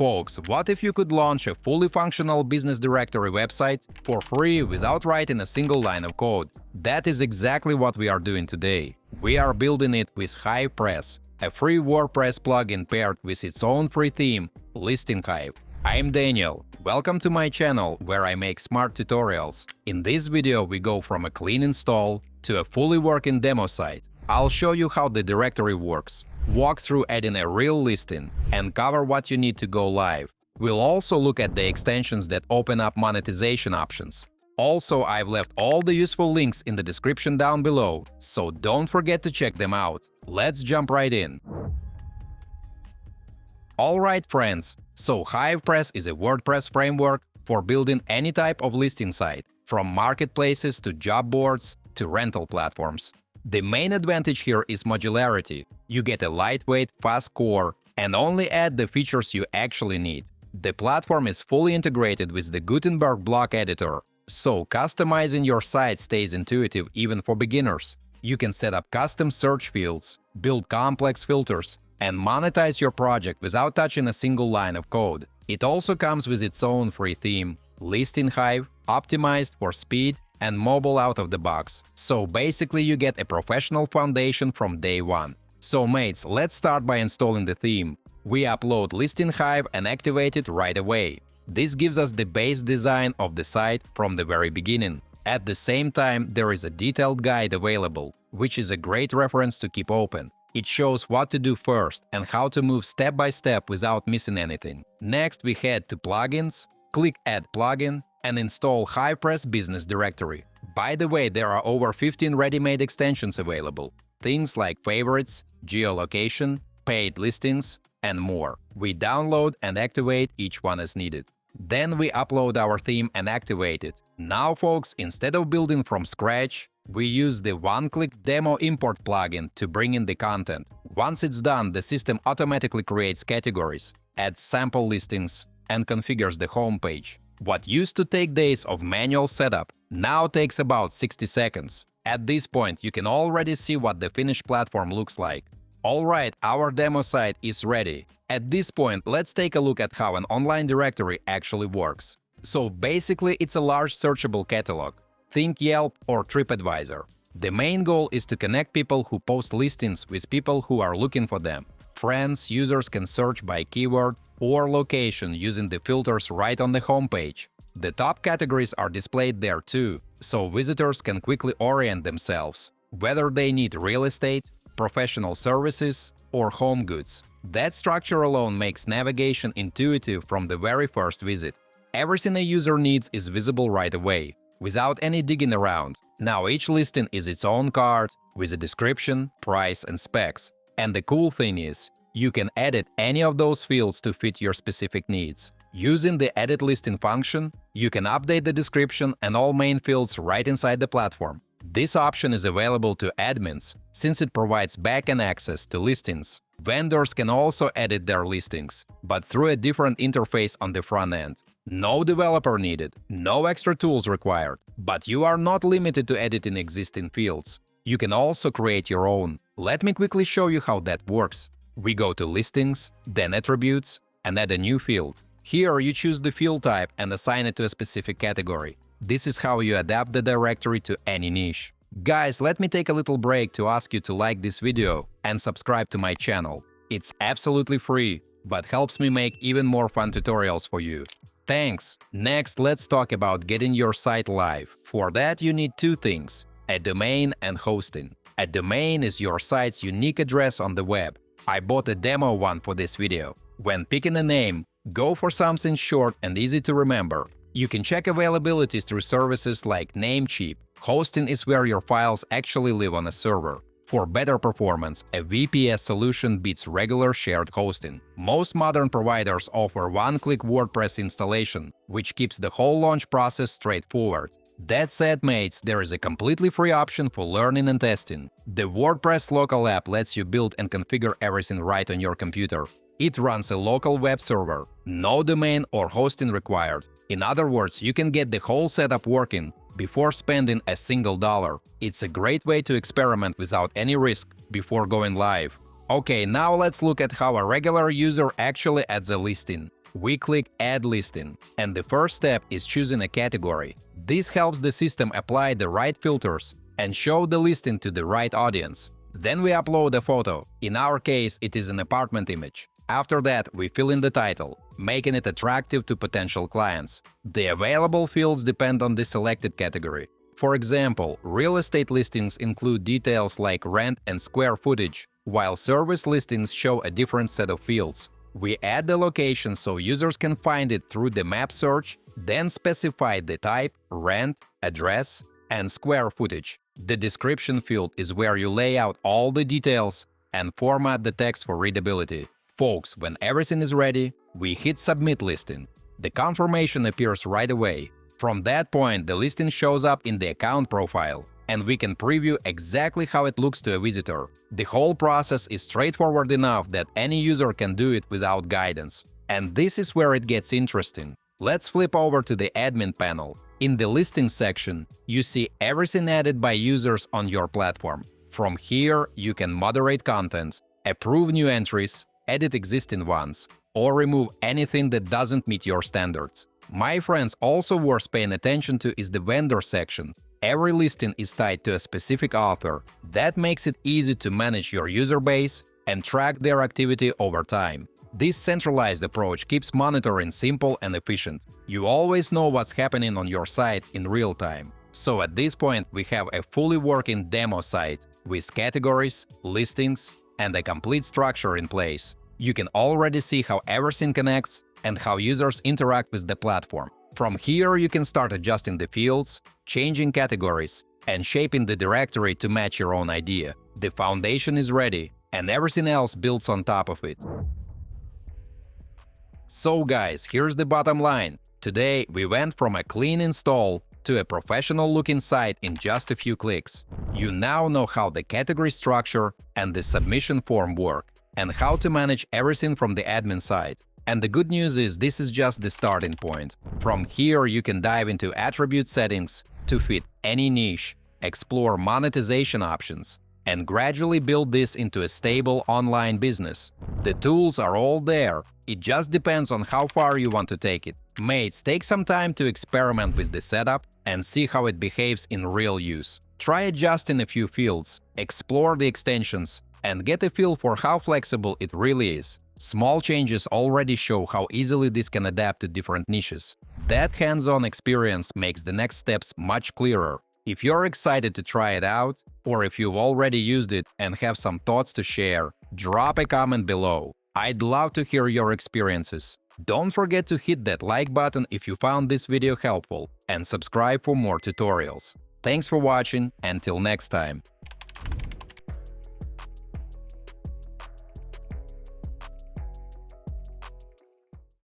Folks, what if you could launch a fully functional business directory website for free without writing a single line of code? That is exactly what we are doing today. We are building it with HivePress, a free WordPress plugin paired with its own free theme, Listing Hive. I'm Daniel. Welcome to my channel where I make smart tutorials. In this video we go from a clean install to a fully working demo site. I'll show you how the directory works, walk through adding a real listing, and cover what you need to go live. We'll also look at the extensions that open up monetization options. Also, I've left all the useful links in the description down below, so don't forget to check them out. Let's jump right in. Alright friends, so HivePress is a WordPress framework for building any type of listing site, from marketplaces to job boards to rental platforms. The main advantage here is modularity. You get a lightweight, fast core and only add the features you actually need. The platform is fully integrated with the Gutenberg block editor, so customizing your site stays intuitive even for beginners. You can set up custom search fields, build complex filters, and monetize your project without touching a single line of code. It also comes with its own free theme, Listing Hive, optimized for speed and mobile out of the box. So basically you get a professional foundation from day one. So mates, let's start by installing the theme. We upload Listing Hive and activate it right away. This gives us the base design of the site from the very beginning. At the same time, there is a detailed guide available, which is a great reference to keep open. It shows what to do first and how to move step by step without missing anything. Next, we head to Plugins, click Add Plugin, and install HivePress Business Directory. By the way, there are over 15 ready-made extensions available. Things like favorites, geolocation, paid listings, and more. We download and activate each one as needed. Then we upload our theme and activate it. Now folks, instead of building from scratch, we use the one-click demo import plugin to bring in the content. Once it's done, the system automatically creates categories, adds sample listings, and configures the homepage. What used to take days of manual setup now takes about 60 seconds. At this point, you can already see what the finished platform looks like. Alright, our demo site is ready. At this point, let's take a look at how an online directory actually works. So basically, it's a large searchable catalog. Think Yelp or TripAdvisor. The main goal is to connect people who post listings with people who are looking for them. Friends, users can search by keyword or location using the filters right on the homepage. The top categories are displayed there too, so visitors can quickly orient themselves, whether they need real estate, professional services, or home goods. That structure alone makes navigation intuitive from the very first visit. Everything a user needs is visible right away, without any digging around. Now each listing is its own card, with a description, price, and specs. And the cool thing is, you can edit any of those fields to fit your specific needs. Using the Edit Listing function, you can update the description and all main fields right inside the platform. This option is available to admins, since it provides backend access to listings. Vendors can also edit their listings, but through a different interface on the front end. No developer needed, no extra tools required, but you are not limited to editing existing fields. You can also create your own. Let me quickly show you how that works. We go to Listings, then Attributes, and add a new field. Here you choose the field type and assign it to a specific category. This is how you adapt the directory to any niche. Guys, let me take a little break to ask you to like this video and subscribe to my channel. It's absolutely free, but helps me make even more fun tutorials for you. Thanks! Next, let's talk about getting your site live. For that, you need two things: a domain and hosting. A domain is your site's unique address on the web. I bought a demo one for this video. When picking a name, go for something short and easy to remember. You can check availabilities through services like Namecheap. Hosting is where your files actually live on a server. For better performance, a VPS solution beats regular shared hosting. Most modern providers offer one-click WordPress installation, which keeps the whole launch process straightforward. That said, mates, there is a completely free option for learning and testing. The WordPress local app lets you build and configure everything right on your computer. It runs a local web server, no domain or hosting required. In other words, you can get the whole setup working before spending a single dollar. It's a great way to experiment without any risk before going live. Okay, now let's look at how a regular user actually adds a listing. We click Add Listing, and the first step is choosing a category. This helps the system apply the right filters and show the listing to the right audience. Then we upload a photo. In our case, it is an apartment image. After that, we fill in the title, making it attractive to potential clients. The available fields depend on the selected category. For example, real estate listings include details like rent and square footage, while service listings show a different set of fields. We add the location so users can find it through the map search, then specify the type, rent, address, and square footage. The description field is where you lay out all the details and format the text for readability. Folks, when everything is ready, we hit Submit Listing. The confirmation appears right away. From that point, the listing shows up in the account profile, and we can preview exactly how it looks to a visitor. The whole process is straightforward enough that any user can do it without guidance. And this is where it gets interesting. Let's flip over to the admin panel. In the listings section, you see everything added by users on your platform. From here, you can moderate content, approve new entries, edit existing ones, or remove anything that doesn't meet your standards. My friends, also worth paying attention to is the vendor section. Every listing is tied to a specific author. That makes it easy to manage your user base and track their activity over time. This centralized approach keeps monitoring simple and efficient. You always know what's happening on your site in real time. So at this point, we have a fully working demo site with categories, listings, and a complete structure in place. You can already see how everything connects and how users interact with the platform. From here, you can start adjusting the fields, changing categories, and shaping the directory to match your own idea. The foundation is ready, and everything else builds on top of it. So guys, here's the bottom line. Today, we went from a clean install to a professional-looking site in just a few clicks. You now know how the category structure and the submission form work, and how to manage everything from the admin side. And the good news is this is just the starting point. From here, you can dive into attribute settings to fit any niche, explore monetization options, and gradually build this into a stable online business. The tools are all there. It just depends on how far you want to take it. Mates, take some time to experiment with the setup and see how it behaves in real use. Try adjusting a few fields, explore the extensions, and get a feel for how flexible it really is. Small changes already show how easily this can adapt to different niches. That hands-on experience makes the next steps much clearer. If you're excited to try it out, or if you've already used it and have some thoughts to share, drop a comment below. I'd love to hear your experiences. Don't forget to hit that like button if you found this video helpful, and subscribe for more tutorials. Thanks for watching, until next time.